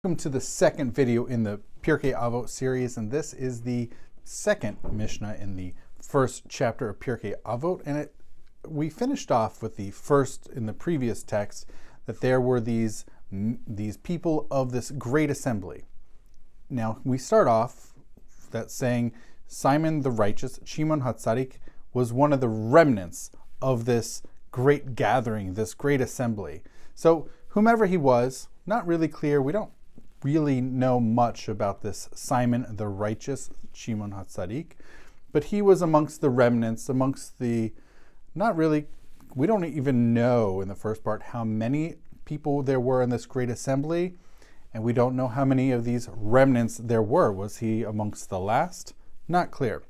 Welcome to the second video in the Pirkei Avot series, and this is the second Mishnah in the first chapter of Pirkei Avot. And we finished off with the first in the previous text that there were these people of this great assembly. Now we start off that saying Simon the righteous, Shimon HaTzadik, was one of the remnants of this great gathering, this great assembly. So whomever he was, not really clear. We don't really know much about this Simon the righteous, Shimon HaTzadik, but he was amongst the remnants, amongst the, not really, we don't even know in the first part how many people there were in this great assembly, and we don't know how many of these remnants there were. Was he amongst the last? Not clear.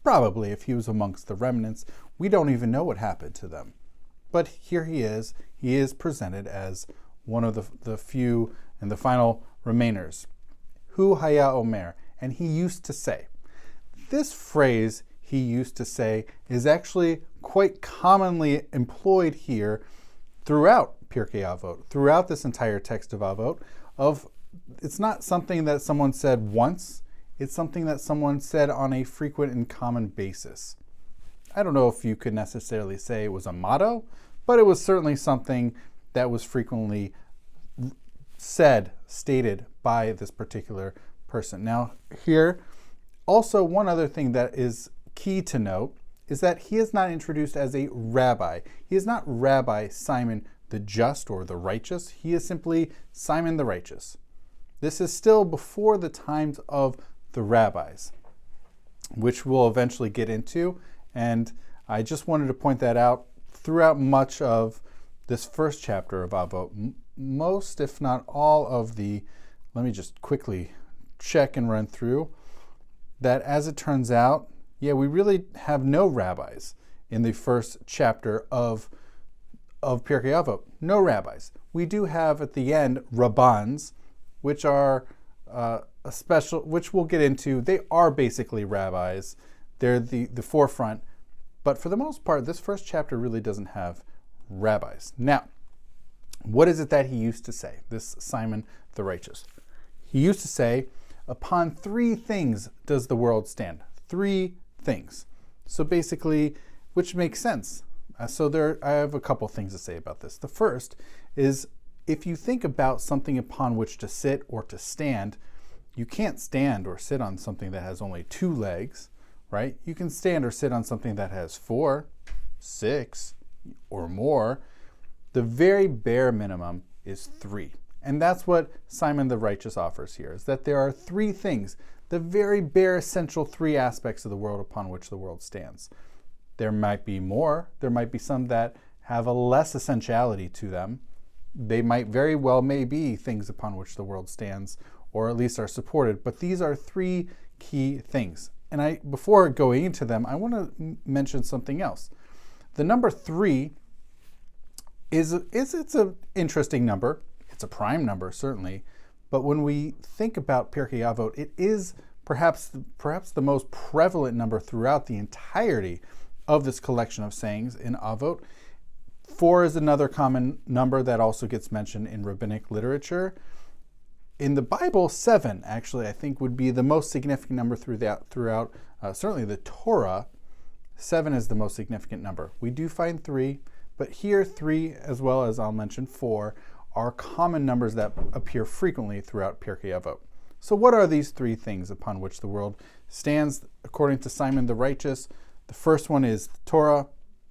Probably if he was amongst the remnants, we don't even know what happened to them. But here he is presented as one of the few and the final remainers. Hu haya omer, and he used to say. This phrase, he used to say, is actually quite commonly employed here throughout Pirkei Avot, throughout this entire text of Avot. It's not something that someone said once, it's something that someone said on a frequent and common basis. I don't know if you could necessarily say it was a motto, but it was certainly something that was frequently stated by this particular person. Now here, also one other thing that is key to note is that he is not introduced as a rabbi. He is not Rabbi Simon the just or the righteous. He is simply Simon the righteous. This is still before the times of the rabbis, which we'll eventually get into. And I just wanted to point that out throughout much of this first chapter of Avot. Most, if not all of the, let me just quickly check and run through, that as it turns out, we really have no rabbis in the first chapter of Pirkei Avot. No rabbis. We do have at the end rabbans, which are a special, which we'll get into. They are basically rabbis. They're the forefront. But for the most part, this first chapter really doesn't have rabbis. Now, what is it that he used to say, this Simon the righteous? He used to say, upon three things does the world stand. Three things. So basically, which makes sense. I have a couple things to say about this. The first is, if you think about something upon which to sit or to stand, you can't stand or sit on something that has only two legs, right? You can stand or sit on something that has 4, 6, or more. The very bare minimum is 3. And that's what Simon the righteous offers here, is that there are 3 things, the very bare essential 3 aspects of the world upon which the world stands. There might be more. There might be some that have a less essentiality to them. They might very well be things upon which the world stands, or at least are supported. But these are 3 key things. And before going into them, I want to mention something else. The number 3 it's an interesting number. It's a prime number, certainly. But when we think about Pirkei Avot, it is perhaps the most prevalent number throughout the entirety of this collection of sayings in Avot. 4 is another common number that also gets mentioned in rabbinic literature. In the Bible, 7 actually I think would be the most significant number throughout certainly the Torah. 7 is the most significant number. We do find 3, but here 3, as well as I'll mention 4, are common numbers that appear frequently throughout Pirkei Avot. So what are these 3 things upon which the world stands according to Simon the righteous? The first one is Torah,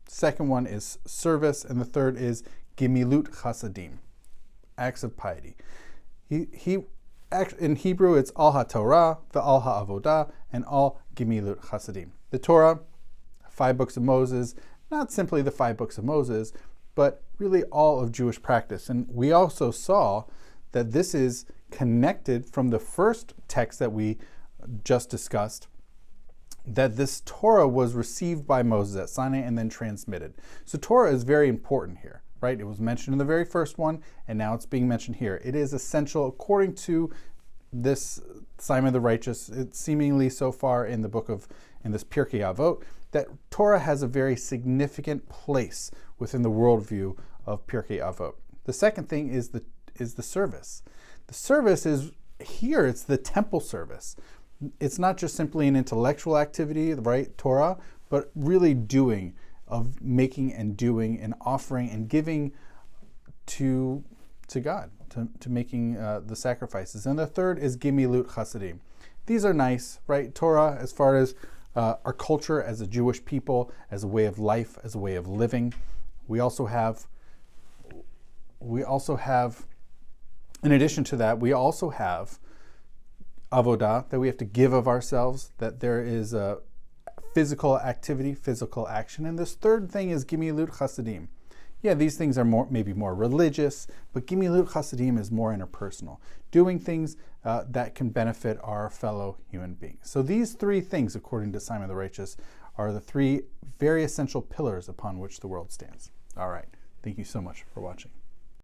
second one is service, and the third is Gemilut Chasadim, acts of piety. In Hebrew, it's Al HaTorah, the Al HaAvodah, and Al Gemilut Chasadim. The Torah, 5 books of Moses, not simply the 5 books of Moses, but really all of Jewish practice. And we also saw that this is connected from the first text that we just discussed, that this Torah was received by Moses at Sinai and then transmitted. So Torah is very important here, right? It was mentioned in the very first one, and now it's being mentioned here. It is essential according to this Simon the righteous, it's seemingly so far in this Pirkei Avot, that Torah has a very significant place within the worldview of Pirkei Avot. The second thing is the service. The service is here, it's the temple service. It's not just simply an intellectual activity, right, Torah, but really doing, of making and doing and offering and giving to God, to making the sacrifices. And the third is Gimilut Chasadim. These are nice, right? Torah, as far as our culture as a Jewish people, as a way of life, as a way of living. We also have, in addition to that, we also have avodah, that we have to give of ourselves, that there is a physical activity, physical action. And this third thing is Gimilut Chasadim. Yeah, these things are maybe more religious, but Gimilut Chasadim is more interpersonal, doing things that can benefit our fellow human beings. So these three things, according to Simon the Righteous, are the three very essential pillars upon which the world stands. All right. Thank you so much for watching.